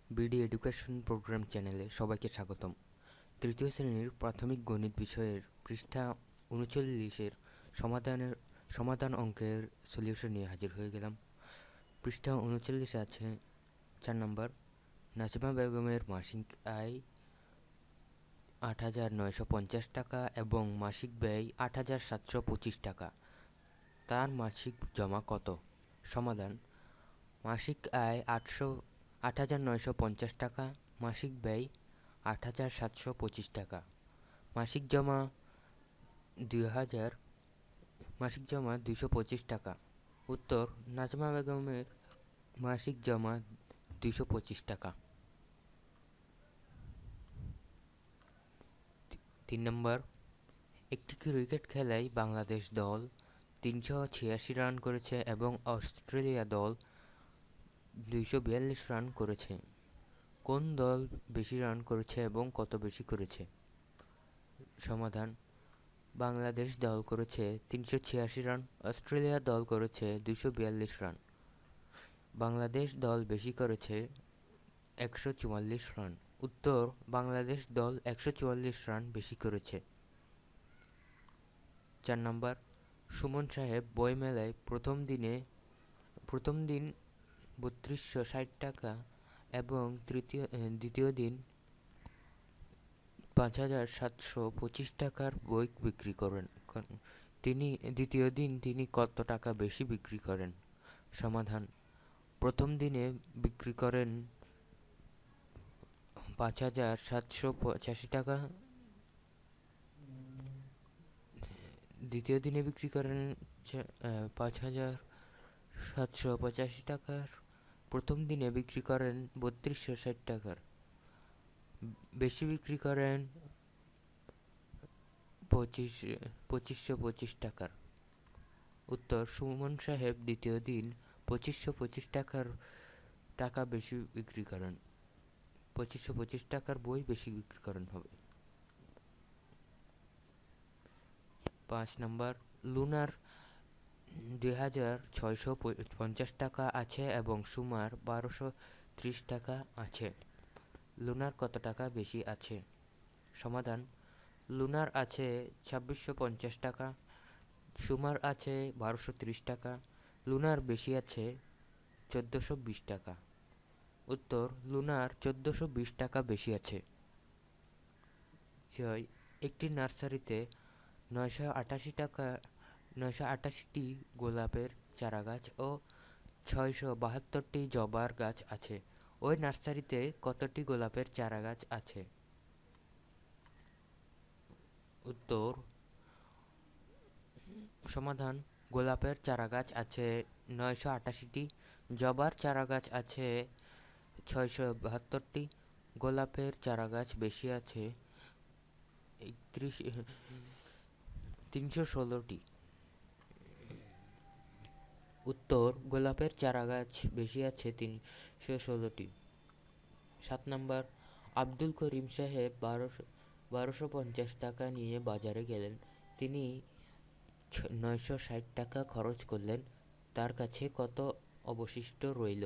BD education programme চ্যানেলে সবাইকে স্বাগতম। তৃতীয় শ্রেণীর প্রাথমিক গণিত বিষয়ের পৃষ্ঠা ৩৯-এর সমাধান অঙ্কের সলিউশন নিয়ে হাজির হয়ে গেলাম। পৃষ্ঠা ৩৯-এ আছে ৪ নম্বর, নাজমা বেগমের মাসিক আয় ৮,৯৫০ টাকা এবং মাসিক ব্যয় ৮,৭২৫ টাকা। তার মাসিক জমা কত? সমাধান: মাসিক আয় ৮,৯৫০ টাকা, মাসিক ব্যয় ৮,৭২৫ টাকা, মাসিক জমা ২২৫ টাকা। উত্তর: নাজমা বেগমের মাসিক জমা ২২৫ টাকা। ৩ নম্বর, একটি ক্রিকেট খেলায় বাংলাদেশ দল ৩৮৬ রান করেছে এবং অস্ট্রেলিয়া দল ২৪২ রান করেছে। কোন দল বেশি রান করেছে এবং কত বেশি করেছে? সমাধান: বাংলাদেশ দল করেছে ৩৮৬ রান, অস্ট্রেলিয়া দল করেছে ২৪২ রান। বাংলাদেশ দল বেশি করেছে ১৪৪ রান। উত্তর: বাংলাদেশ দল ১৪৪ রান বেশি করেছে। ৪ নম্বর, সুমন সাহেব বইমেলায় প্রথম দিন ৩২৬০ টাকা এবং দ্বিতীয় দিন ৫,৭২৫ টাকার বই বিক্রি করেন। দ্বিতীয় দিন তিনি কত টাকা বেশি বিক্রি করেন? সমাধান: প্রথম দিনে বিক্রি করেন ৫,৭৮৫ টাকা, দ্বিতীয় দিনে বিক্রি করেন ৫,৭৮৫ টাকার, প্রথম দিনে বিক্রি করেন ৩২৬০ টাকার, বেশি বিক্রি করেন ২৫২৫ টাকার। উত্তর: সুমন সাহেব দ্বিতীয় দিন ২৫২৫ টাকা বেশি বিক্রি করেন। ২৫২৫ টাকার বই বেশি বিক্রি করেন হবে। ৫ নম্বর, লুনার ২,৬৫০ টাকা আছে এবং সুমার ১,২৩০ টাকা আছে। লুনার কত টাকা বেশি আছে? সমাধান: লুনার আছে ২৬৫০ টাকা, সুমার আছে ১,২৩০ টাকা। লুনার বেশি আছে ১৪২০ টাকা। উত্তর: লুনার ১৪২০ টাকা বেশি আছে। একটি নার্সারিতে ৯৮৮টি গোলাপের চারাগাছ ও ৬৭২টি জবার গাছ আছে। ওই নার্সারিতে কতটি গোলাপের চারাগাছ আছে? উত্তর: সমাধান: গোলাপের চারাগাছ আছে ৯৮৮টি, জবার চারাগাছ আছে ৬৭২টি, গোলাপের চারাগাছ বেশি আছে ৩১৬টি। উত্তর: গোলাপের চারাগাছ বেশি আছে ৩১৬টি। ৭ নম্বর, আব্দুল করিম সাহেব ১,২৫০ টাকা নিয়ে বাজারে গেলেন। তিনি ৯৬০ টাকা খরচ করলেন। তার কাছে কত অবশিষ্ট রইল?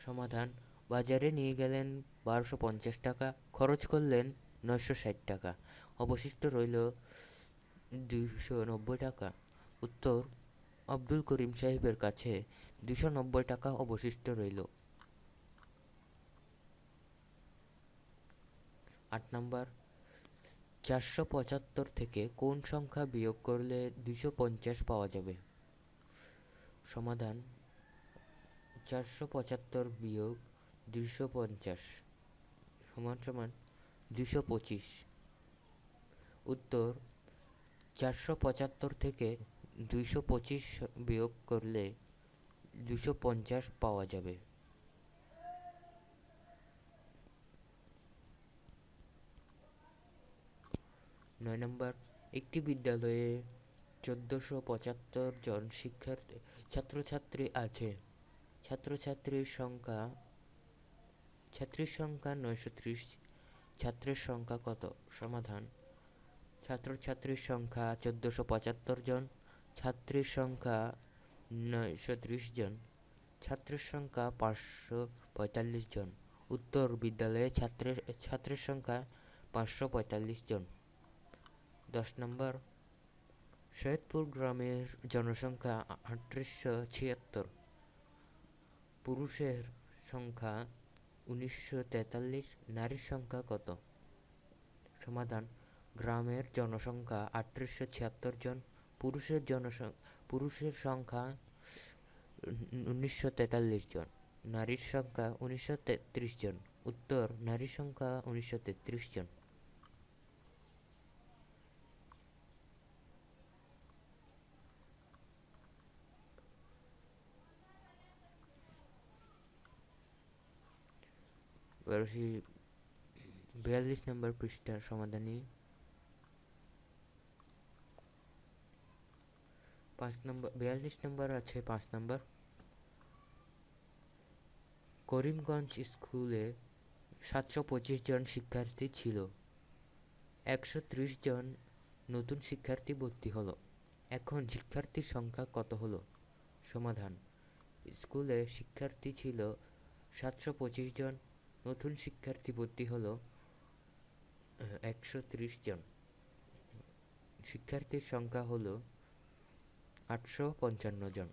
সমাধান: বাজারে নিয়ে গেলেন ১,২৫০ টাকা, খরচ করলেন ৯৬০ টাকা, অবশিষ্ট রইল ২৯০ টাকা। উত্তর: আব্দুল করিম সাহেবের কাছে ২৯০ টাকা অবশিষ্ট রইল। ৮ নম্বর, ৪৭৫ থেকে কোন সংখ্যা বিয়োগ করলে ২৫০ পাওয়া যাবে? সমাধান: ৪৭৫ বিয়োগ ২৫০ সমান ২২৫। উত্তর: ৪৭৫ থেকে ২২৫ বিয়োগ করলে ২৫০ পাওয়া যাবে। ৯ নম্বর, একটি বিদ্যালয়ে ১৪৭৫ জন ছাত্রছাত্রী আছে। ছাত্রীর সংখ্যা ৯৩০। ছাত্রের সংখ্যা কত? সমাধান: ছাত্রছাত্রীর সংখ্যা ১৪৭৫ জন, ছাত্রীর সংখ্যা ৯৩০ জন, ছাত্রের সংখ্যা ৫৪৫ জন, উত্তর, বিদ্যালয়ে ছাত্রের সংখ্যা 545 জন। 10 নম্বর, সৈয়দপুর গ্রামের জনসংখ্যা 3876, পুরুষের সংখ্যা 1943, নারীর সংখ্যা কত? সমাধান, গ্রামের জনসংখ্যা 3876 জন, পুরুষের সংখ্যা 1943 জন, নারীর সংখ্যা 1933 জন। উত্তর, নারীর সংখ্যা 1933 জন। এবার আসি 42 নম্বর পৃষ্ঠার সমাধানে। 42 নম্বর আছে 5 নম্বর। করিমগঞ্জ স্কুলে 725 জন শিক্ষার্থী ছিল। 130 জন নতুন শিক্ষার্থী ভর্তি হলো। এখন শিক্ষার্থীর সংখ্যা কত হলো? সমাধান, স্কুলে শিক্ষার্থী ছিল 725 জন, নতুন শিক্ষার্থী ভর্তি হলো 130 জন। শিক্ষার্থীর সংখ্যা হলো 855 জন।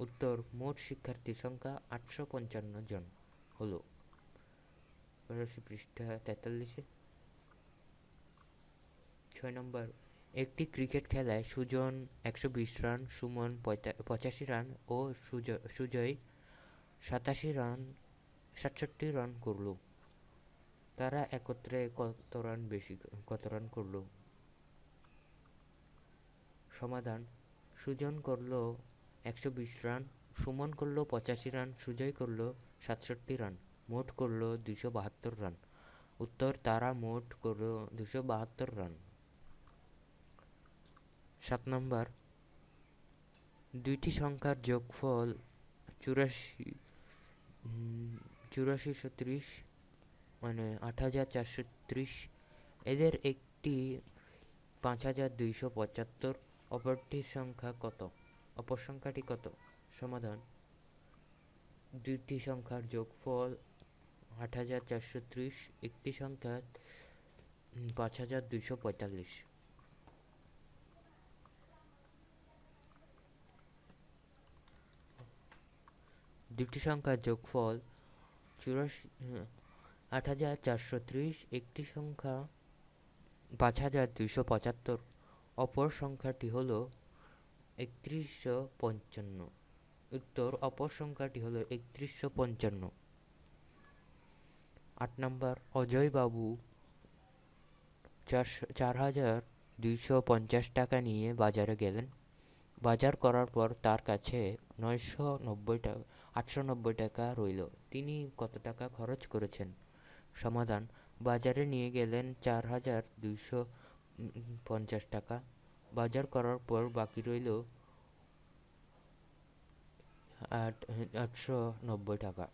উত্তর, মোট শিক্ষার্থীর সংখ্যা 855 জন হলো। পৃষ্ঠা 43-এ 6 নম্বর, একটি ক্রিকেট খেলায় সুজন 120 রান, সুমন 85 রান ও সুজয় 67 রান করল। তারা একত্রে কত রান করল? সমাধান, সুজন করল 120 রান, সুমন করল 85 রান, সুজয় করল 67 রান, মোট করল 272 রান। উত্তর, তারা মোট করল 272 রান। 7 নম্বর, দুইটি সংখ্যার যোগফল 8430 মানে 8430। এদের একটি 5275, অপর সংখ্যাটি কত? সমাধান, দুইটি সংখ্যার যোগফল 8430, একটি সংখ্যা 5245। দুটি সংখ্যার যোগফল 8430, একটি সংখ্যা 5275, অপর সংখ্যাটি হল 3155। উত্তর, অপর সংখ্যাটি হল 3155। 8 নম্বর, অজয় বাবু 4250 টাকা নিয়ে বাজারে গেলেন। বাজার করার পর তার কাছে 890 টাকা রইল। তিনি কত টাকা খরচ করেছেন? সমাধান, বাজারে নিয়ে গেলেন 4250 টাকা। বাজার করার পর বাকি রইল 890 টাকা।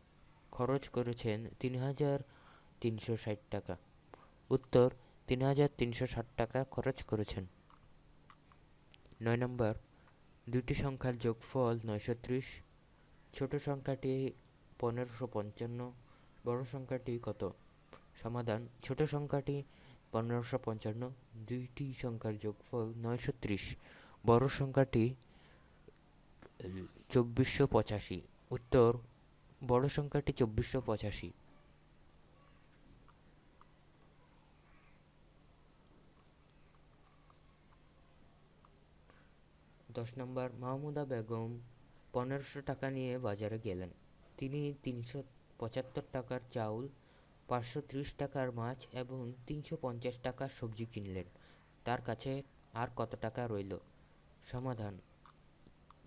খরচ করেছেন 3360 টাকা। উত্তর, 3360 টাকা খরচ করেছেন। 9 নম্বর, দুটি সংখ্যার যোগফল 930, ছোট সংখ্যাটি 1555, বড় সংখ্যাটি কত? সমাধান, ছোট সংখ্যাটি 1555, দুইটি সংখ্যার যোগফল 930, বড় সংখ্যাটি 2485। উত্তর, বড় সংখ্যাটি 2485। 10 নম্বর, মাহমুদা বেগম 1500 টাকা নিয়ে বাজারে গেলেন। তিনি 375 টাকার চাউল, 530 টাকার মাছ এবং 350 টাকার সবজি কিনলেন। তার কাছে আর কত টাকা রইল? সমাধান,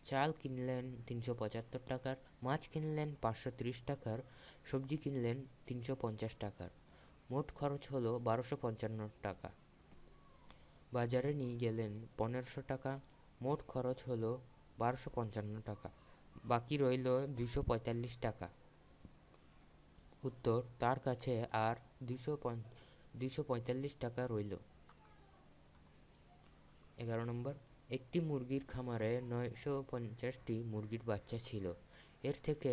চাল কিনলেন 375 টাকার, মাছ কিনলেন 530 টাকার, সবজি কিনলেন 350 টাকার, মোট খরচ হলো 1255 টাকা। বাজারে নিয়ে গেলেন 1500 টাকা, মোট খরচ হলো 1255 টাকা, বাকি রইল 245 টাকা। উত্তর, তার কাছে আর 245 টাকা রইল। 11 নম্বর, একটি মুরগির খামারে 950টি মুরগির বাচ্চা ছিল। এর থেকে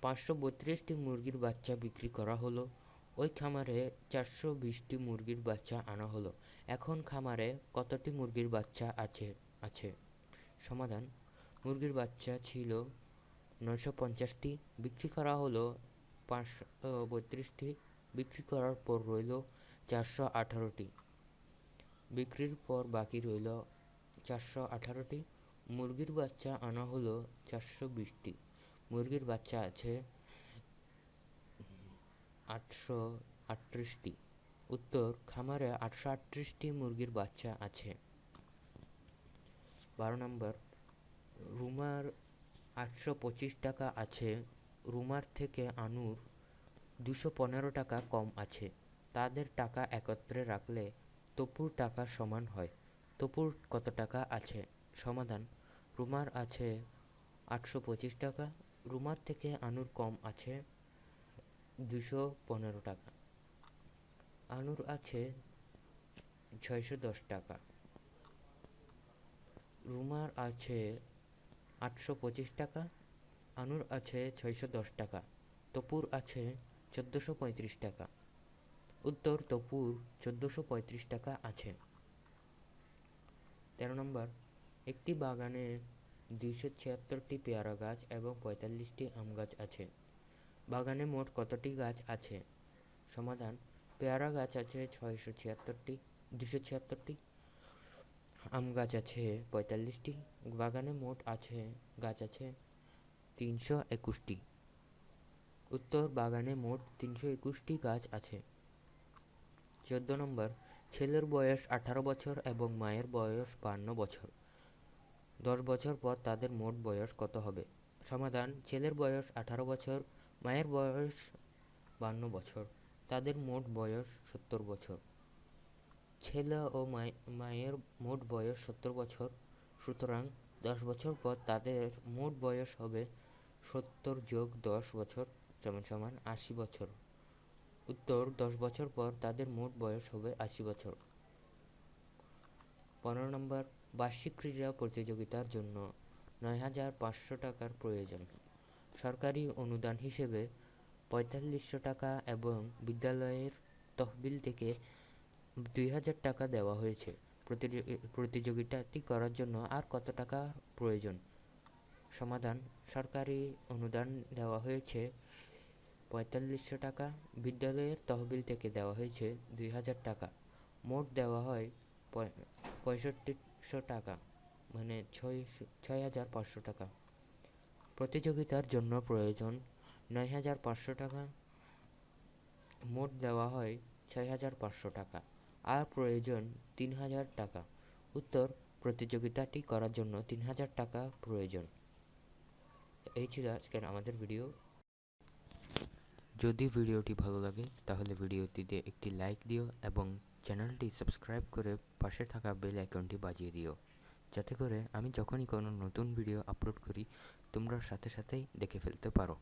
532টি মুরগির বাচ্চা বিক্রি করা হলো। ওই খামারে 420টি মুরগির বাচ্চা আনা হলো। এখন খামারে কতটি মুরগির বাচ্চা আছে? সমাধান: মুরগির বাচ্চা ছিল 950টি, বিক্রি করা হলো 532টি, বিক্রি করার পর রইল 418টি, বিক্রির পর বাকি রইল 418টি। মুরগির বাচ্চা আনা হলো 420টি, মুরগির বাচ্চা আছে 838টি। উত্তর: খামারে 838টি মুরগির বাচ্চা আছে। 12 নম্বর, রুমার 825 টাকা আছে, রুমার থেকে আনুর 215 টাকা কম আছে। তাদের টাকা একত্রে রাখলে তপুর টাকা সমান হয়। তপুর কত টাকা আছে? সমাধান: রুমার আছে 825 টাকা, রুমার থেকে আনুর কম আছে 215 টাকা, আনুর আছে 610 টাকা। রুমার আছে 825 টাকা, আনুর আছে 610 টাকা, তপুর আছে 1435 টাকা। উত্তর: তপুর 1435 টাকা আছে। 13 নম্বর, একটি বাগানে 276টি পেয়ারা গাছ এবং 45টি আম গাছ আছে। বাগানে মোট কতটি গাছ আছে? সমাধান: পেয়ারা গাছ আছে 276টি, আম গাছ আছে 45টি, বাগানে মোট গাছ আছে 321টি। উত্তর: বাগানে মোট 321টি গাছ আছে। 14 নম্বর, ছেলের বয়স 18 বছর এবং মায়ের বয়স 52 বছর। 10 বছর পর তাদের মোট বয়স কত হবে? সমাধান: ছেলের বয়স 18 বছর, মায়ের বয়স 52 বছর, তাদের মোট বয়স 70 বছর। ছেলে ও মায়ের মোট বয়স 70 বছর, সুতরাং 10 বছর পর তাদের মোট বয়স হবে 70 যোগ 10 বছর সমান 80 বছর। উত্তর: 10 বছর পর তাদের মোট বয়স হবে 80 বছর। 15 নম্বর, বার্ষিক ক্রীড়া প্রতিযোগিতার জন্য 9,500 টাকার প্রয়োজন। সরকারি অনুদান হিসেবে 4500 টাকা এবং বিদ্যালয়ের তহবিল থেকে 2000 টাকা দেওয়া হয়েছে। প্রতিযোগিতাটি করার জন্য আর কত টাকা প্রয়োজন? সমাধান: সরকারি অনুদান দেওয়া হয়েছে 4500 টাকা, বিদ্যালয়ের তহবিল থেকে দেওয়া হয়েছে 2000 টাকা, মোট দেওয়া হয় 6500 টাকা, মানে 6500 টাকা। প্রতিযোগিতার জন্য প্রয়োজন 9500 টাকা, মোট দেওয়া হয় 6500 টাকা, আর প্রয়োজন 3000 টাকা। উত্তর: প্রতিযোগিতাটি করার জন্য 3000 টাকা প্রয়োজন। এই ছিল আজকের আমাদের ভিডিও। যদি ভিডিওটি ভালো লাগে তাহলে ভিডিওটিতে একটি লাইক দিও এবং চ্যানেলটি সাবস্ক্রাইব করে পাশে থাকা বেল আইকনটি বাজিয়ে দিও, যাতে করে আমি যখনই কোনো নতুন ভিডিও আপলোড করি তোমরা সাথে সাথেই দেখে ফেলতে পারো।